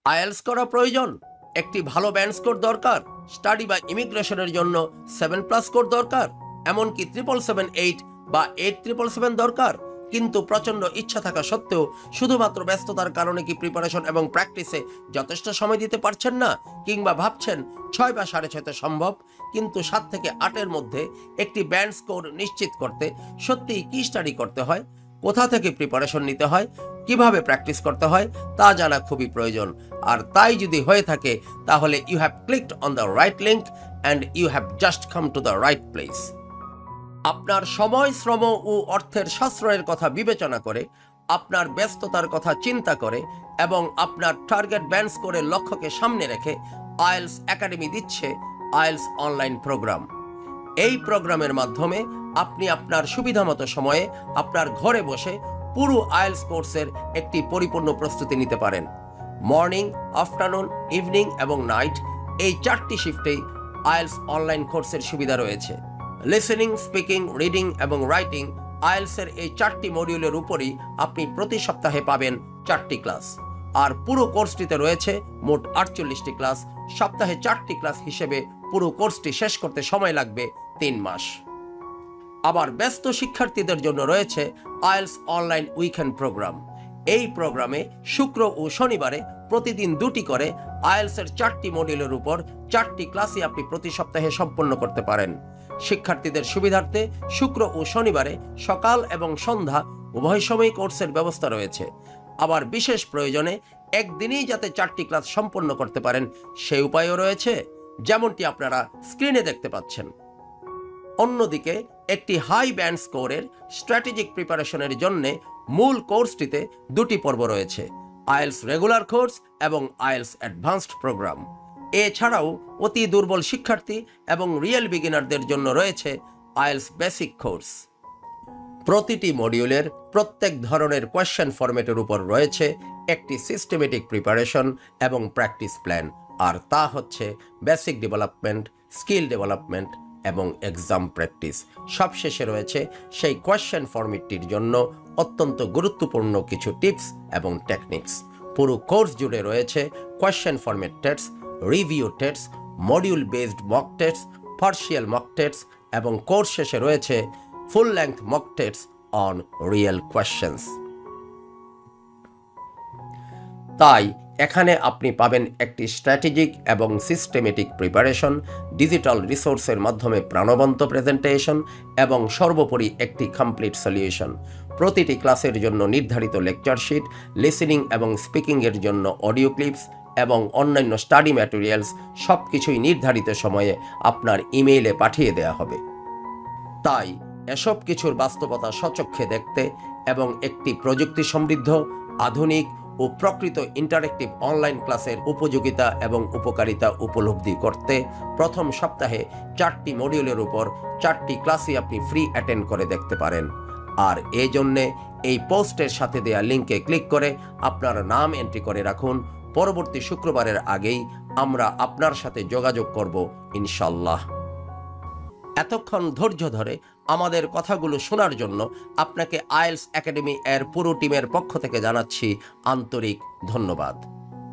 IELTS করা প্রয়োজন, একটি ভালো ব্যান্ড স্কোর দরকার, স্টাডি বা ইমিগ্রেশনের জন্য 7+ স্কোর দরকার, এমনকি 777-8 বা 8-777 দরকার। কিন্তু প্রচন্ড ইচ্ছা থাকা সত্ত্বেও শুধুমাত্র ব্যস্ততার কারণে কি প্রিপারেশন এবং প্র্যাকটিসে যথেষ্ট সময় দিতে পারছেন না? কিংবা ভাবছেন 6 বা 6.5 সম্ভব, কিন্তু 7 থেকে 8-এর মধ্যে একটি ব্যান্ড স্কোর নিশ্চিত করতে সত্যিই কি স্টাডি করতে হয়, কোথা থেকে প্রিপারেশন নিতে হয়, কিভাবে প্র্যাকটিস করতে হয় তা জানা খুবই প্রয়োজন। আর তাই যদি হয়ে থাকে তাহলে you have clicked on the right link and you have just come to the right place. আপনার সময়, শ্রম ও অর্থের সাশ্রয়ের কথা বিবেচনা করে, আপনার ব্যস্ততার কথা চিন্তা করে এবং আপনার টার্গেট ব্যান্ড স্কোরের লক্ষ্যকে সামনে রেখে আইএলস একাডেমি দিচ্ছে আইএলস অনলাইন প্রোগ্রাম। এই প্রোগ্রামের মাধ্যমে আপনি আপনার সুবিধামতো সময়ে আপনার ঘরে বসে পুরো আইএলস কোর্সের একটি পরিপূর্ণ প্রস্তুতি নিতে পারেন। মর্নিং, আফটারনুন, ইভিনিং এবং নাইট এই 4টি শিফটেই আইএলস অনলাইন কোর্সের সুবিধা রয়েছে। লিসেনিং, স্পিকিং, রিডিং এবং রাইটিং আইএলসের এই 4টি মডিউলের উপরই আপনি প্রতি সপ্তাহে পাবেন 4টি ক্লাস। আর পুরো কোর্সটিতে রয়েছে মোট 48টি ক্লাস। সপ্তাহে 4টি ক্লাস হিসেবে পুরো কোর্সটি শেষ করতে সময় লাগবে 3 মাস। আবার ব্যস্ত শিক্ষার্থীদের জন্য রয়েছে আইএলস অনলাইন উইকেন্ড প্রোগ্রাম। এই প্রোগ্রামে শুক্র ও শনিবারে প্রতিদিন 2টি করে আইএলসের 4টি মডিউলের উপর 4টি ক্লাসই আপনি প্রতি সপ্তাহে সম্পন্ন করতে পারেন। শিক্ষার্থীদের সুবিধার্থে শুক্র ও শনিবারে সকাল এবং সন্ধ্যা উভয় সময়ই কোর্সের ব্যবস্থা রয়েছে। আবার বিশেষ প্রয়োজনে একদিনেই যাতে 4টি ক্লাস সম্পন্ন করতে পারেন সেই উপায়ও রয়েছে, যেমনটি আপনারা স্ক্রিনে দেখতে পাচ্ছেন। অন্যদিকে একটি হাই ব্যান্ড স্কোরের স্ট্র্যাটেজিক প্রিপারেশনের জন্য মূল কোর্সটিতে 2টি পর্ব রয়েছে, আইএলস রেগুলার কোর্স এবং আইএলস অ্যাডভান্সড প্রোগ্রাম। এছাড়াও অতি দুর্বল শিক্ষার্থী এবং রিয়েল বিগিনারদের জন্য রয়েছে আইএলস বেসিক কোর্স। প্রতিটি মডিউলের প্রত্যেক ধরনের কোয়েশ্চেন ফরম্যাটের উপর রয়েছে একটি সিস্টেমেটিক প্রিপারেশন এবং প্র্যাকটিস প্ল্যান, আর তা হচ্ছে বেসিক ডেভেলপমেন্ট, স্কিল ডেভেলপমেন্ট এবং এক্সাম প্র্যাকটিস। সবশেষে রয়েছে সেই কোয়েশ্চেন ফরম্যাটটির জন্য অত্যন্ত গুরুত্বপূর্ণ কিছু টিপস এবং টেকনিক্স। পুরো কোর্স জুড়ে রয়েছে question format test, review test, module based mock test, partial mock test এবং কোর্স শেষে রয়েছে ফুল length mock test on real questions. তাই এখানে আপনি পাবেন একটি স্ট্র্যাটেজিক এবং সিস্টেমেটিক প্রিপারেশন, ডিজিটাল রিসোর্সের মাধ্যমে প্রাণবন্ত প্রেজেন্টেশন এবং সর্বোপরি একটি কমপ্লিট সলিউশন। প্রতিটি ক্লাসের জন্য নির্ধারিত লেকচার শিট, লিসেনিং এবং স্পিকিংয়ের জন্য অডিও ক্লিপস এবং অন্যান্য স্টাডি ম্যাটেরিয়ালস সবকিছুই নির্ধারিত সময়ে আপনার ইমেইলে পাঠিয়ে দেওয়া হবে। তাই এসব কিছুর বাস্তবতা সচক্ষে দেখতে এবং একটি প্রযুক্তি সমৃদ্ধ, আধুনিক ও প্রকৃত ইন্টারেক্টিভ অনলাইন ক্লাসের উপযোগিতা এবং উপকারিতা উপলব্ধি করতে প্রথম সপ্তাহে 4টি মডিউলের উপর 4টি ক্লাসই আপনি ফ্রি অ্যাটেন্ড করে দেখতে পারেন। আর এই জন্যে এই পোস্টের সাথে দেয়া লিঙ্কে ক্লিক করে আপনার নাম এন্ট্রি করে রাখুন। পরবর্তী শুক্রবারের আগেই আমরা আপনার সাথে যোগাযোগ করব ইনশাল্লাহ। এতক্ষণ ধৈর্য ধরে আমাদের কথাগুলো শোনার জন্য আপনাকে আইএলস একাডেমি এর পুরো টিমের পক্ষ থেকে জানাচ্ছি আন্তরিক ধন্যবাদ।